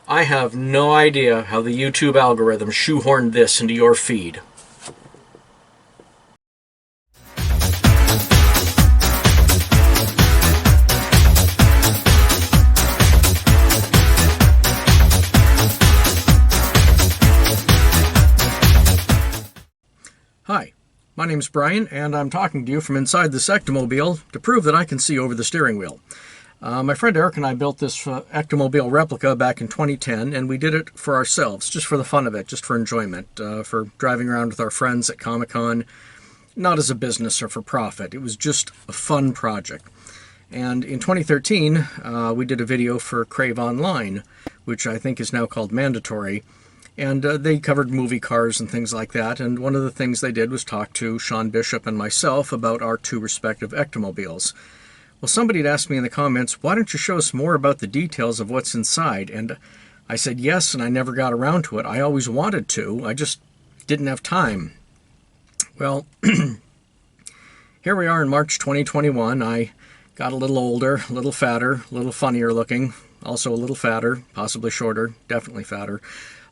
I have no idea how the YouTube algorithm shoehorned this into your feed. Hi, my name's Bryan, and I'm talking to you from inside this Ectomobile to prove that I can see over the steering wheel. My friend Eric and I built this Ectomobile replica back in 2010, and we did it for ourselves, just for the fun of it, just for enjoyment, for driving around with our friends at Comic-Con, not as a business or for profit. It was just a fun project. And in 2013, we did a video for Crave Online, which I think is now called Mandatory, and they covered movie cars and things like that, and one of the things they did was talk to Sean Bishop and myself about our two respective Ectomobiles. Well, somebody had asked me in the comments, why don't you show us more about the details of what's inside? And I said yes, and I never got around to it. I always wanted to, I just didn't have time. Well, here we are in March 2021. I got a little older, a little fatter, a little funnier looking, also a little fatter, possibly shorter, definitely fatter.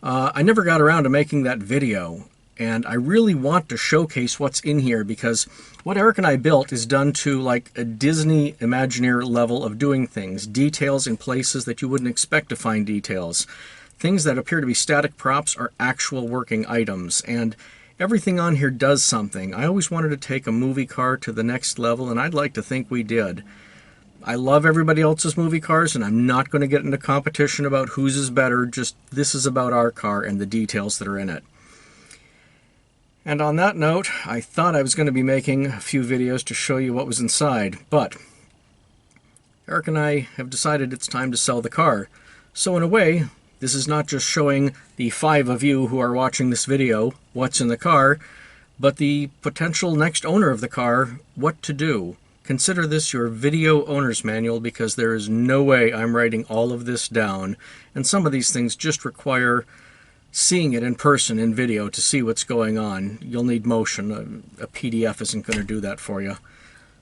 I never got around to making that video, and I really want to showcase what's in here because what Eric and I built is done to like a Disney Imagineer level of doing things, details in places that you wouldn't expect to find details. Things that appear to be static props are actual working items, and everything on here does something. I always wanted to take a movie car to the next level, and I'd like to think we did. I love everybody else's movie cars, and I'm not going to get into competition about whose is better, just this is about our car and the details that are in it. And on that note, I thought I was going to be making a few videos to show you what was inside, but Eric and I have decided it's time to sell the car. So in a way, this is not just showing the 5 of you who are watching this video what's in the car, but the potential next owner of the car, what to do. Consider this your video owner's manual because there is no way I'm writing all of this down, and some of these things just require seeing it in person in video to see what's going on. You'll need motion. A PDF isn't going to do that for you.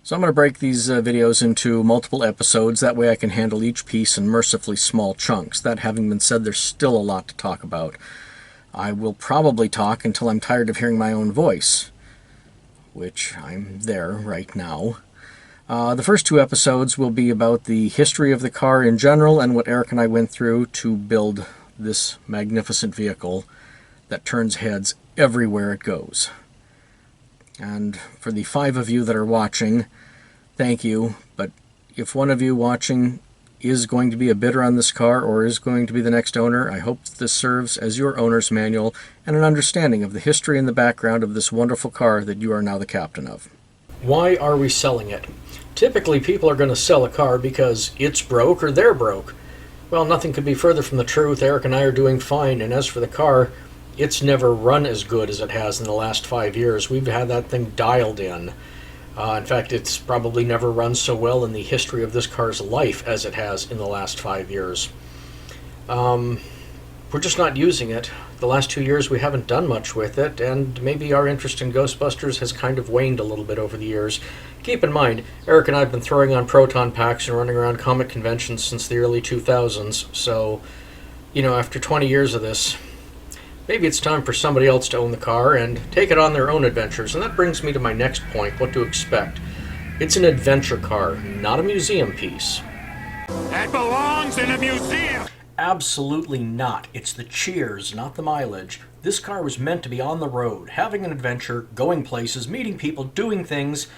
So I'm going to break these videos into multiple episodes. That way I can handle each piece in mercifully small chunks. That having been said, there's still a lot to talk about. I will probably talk until I'm tired of hearing my own voice, which I'm there right now. The first 2 episodes will be about the history of the car in general and what Eric and I went through to build this magnificent vehicle that turns heads everywhere it goes. And for the 5 of you that are watching, thank you, but if one of you watching is going to be a bidder on this car or is going to be the next owner, I hope this serves as your owner's manual and an understanding of the history and the background of this wonderful car that you are now the captain of. Why are we selling it? Typically, people are going to sell a car because it's broke or they're broke. Well, nothing could be further from the truth. Eric and I are doing fine, and as for the car, it's never run as good as it has in the last 5 years. We've had that thing dialed in. In fact, it's probably never run so well in the history of this car's life as it has in the last 5 years. We're just not using it. The last 2 years we haven't done much with it, and maybe our interest in Ghostbusters has kind of waned a little bit over the years. Keep in mind, Eric and I have been throwing on proton packs and running around comic conventions since the early 2000s, so, you know, after 20 years of this, maybe it's time for somebody else to own the car and take it on their own adventures. And that brings me to my next point, what to expect. It's an adventure car, not a museum piece. That belongs in a museum! Absolutely not. It's the cheers, not the mileage. This car was meant to be on the road, having an adventure, going places, meeting people, doing things,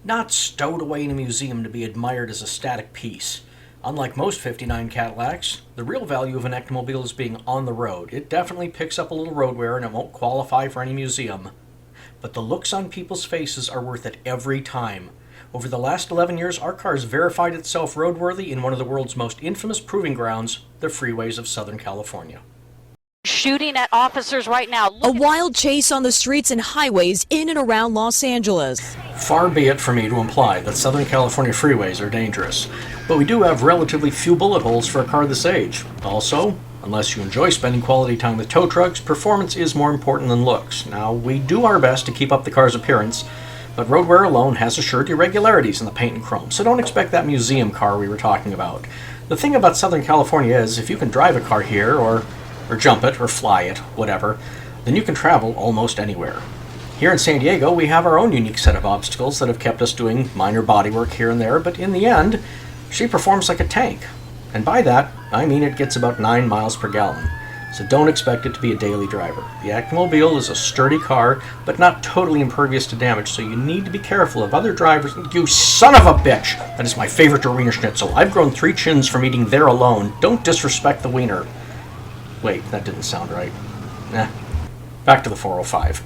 not stowed away in a museum to be admired as a static piece. Unlike most 59 Cadillacs, the real value of an Ectomobile is being on the road. It definitely picks up a little road wear and it won't qualify for any museum. But the looks on people's faces are worth it every time. Over the last 11 years, our car has verified itself roadworthy in one of the world's most infamous proving grounds, the freeways of Southern California. Shooting at officers right now. A wild chase on the streets and highways in and around Los Angeles. Far be it for me to imply that Southern California freeways are dangerous, but we do have relatively few bullet holes for a car this age. Also, unless you enjoy spending quality time with tow trucks, performance is more important than looks. Now, we do our best to keep up the car's appearance, but road wear alone has assured irregularities in the paint and chrome, so don't expect that museum car we were talking about. The thing about Southern California is if you can drive a car here, or jump it, or fly it, whatever, then you can travel almost anywhere. Here in San Diego, we have our own unique set of obstacles that have kept us doing minor bodywork here and there, but in the end, she performs like a tank. And by that, I mean it gets about 9 miles per gallon. So don't expect it to be a daily driver. The Ectomobile is a sturdy car, but not totally impervious to damage, so you need to be careful of other drivers. You son of a bitch! That is my favorite Wiener Schnitzel. I've grown 3 chins from eating there alone. Don't disrespect the wiener. Wait, that didn't sound right. Back to the 405.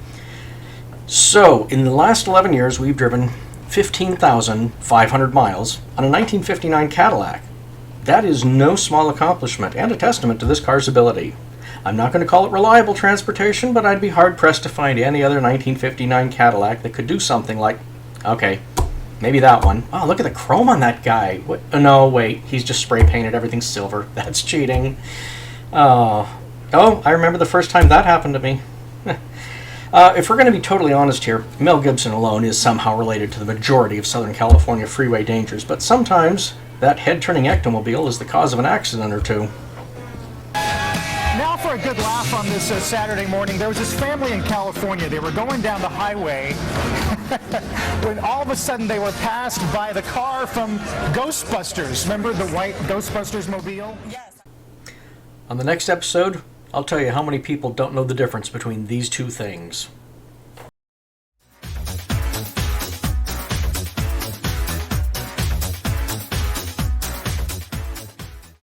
So, in the last 11 years, we've driven 15,500 miles on a 1959 Cadillac. That is no small accomplishment and a testament to this car's ability. I'm not going to call it reliable transportation, but I'd be hard-pressed to find any other 1959 Cadillac that could do something like... Okay, maybe that one. Oh, look at the chrome on that guy. What? Oh, no, wait, he's just spray-painted everything silver. That's cheating. Oh, I remember the first time that happened to me. If we're going to be totally honest here, Mel Gibson alone is somehow related to the majority of Southern California freeway dangers, but sometimes that head-turning Ectomobile is the cause of an accident or two. Now for a good laugh on this Saturday morning. There was this family in California. They were going down the highway when all of a sudden they were passed by the car from Ghostbusters. Remember the white Ghostbusters mobile? Yes. On the next episode, I'll tell you how many people don't know the difference between these two things.